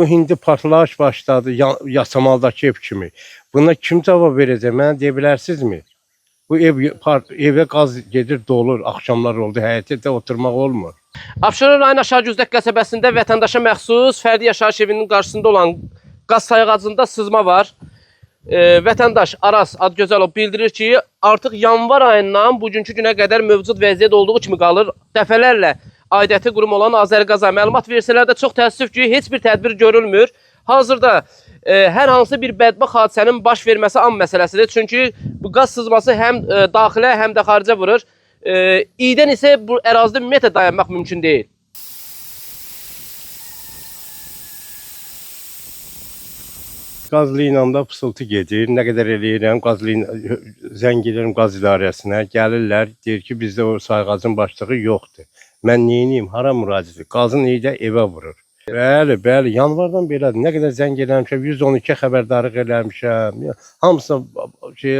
Bu hindi partlayış başladı yasamaldakı ev kimi. Buna kim cavab verəcək? Mənə deyə bilərsinizmi? Bu evə qaz gedir, dolur, axşamlar oldu, həyətdə oturmaq olmur. Abşeron rayon Aşağıgözdək qəsəbəsində vətəndaşa məxsus fərdi yaşayış evinin qarşısında olan qaz sayğacında sızma var. Vətəndaş Aras Adgözəlov bildirir ki, artıq yanvar ayından bugünkü günə qədər mövcud vəziyyət olduğu kimi qalır. Dəfələrlə aidiyyəti qurum olan Azərqaza məlumat versələr də çox təəssüf ki, heç bir tədbir görülmür. Hazırda hər hansı bir bədbaxt hadisənin baş verməsi an məsələsidir. Çünki bu qaz sızması həm daxilə, həm də xaricə vurur. İydən isə bu ərazidə ümumiyyətlə dayanmaq mümkün deyil. Qazlı ilə də fısıltı gedir. Nə qədər eləyirəm, zəng edirəm qaz idarəsinə. Gəlirlər, deyir ki, bizdə o sayğacın başlığı yoxdur. Mən neyiniyim, hara müraciət? Qazın iyi də evə vurur. Bəli, yanvardan belədir. Nə qədər zəng eləmişəm, 112 xəbərdarlıq eləmişəm. Hamısına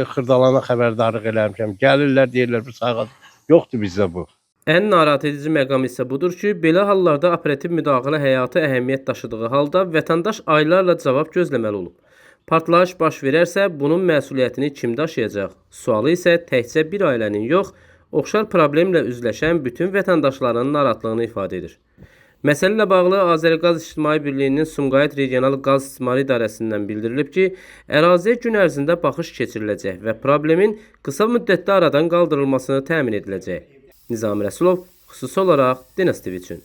xırdalana xəbərdarlıq eləmişəm. Gəlirlər, deyirlər, bu sayğac yoxdur bizdə bu. Ən narahat edici məqam isə budur ki, belə hallarda operativ müdaxilə həyati əhəmiyyət daşıdığı halda vətəndaş aylarla cavab gözləməli olub. Partlayış baş verərsə, bunun məsuliyyətini kim daşıyacaq? Sualı isə təkcə bir ailənin yox, oxşar problemlə üzləşən bütün vətəndaşların narahatlığını ifadə edir. Məsələ ilə bağlı Azərqaz İctimai Birliyinin Sumqayıt Regional Qaz İstismarı İdarəsindən bildirilib ki, əraziyə gün ərzində baxış keçiriləcək və problemin qısa müddətdə aradan qaldırılmasını təmin ediləcək. Nizami Rəsulov, xüsusi olaraq Dinaz TV üçün.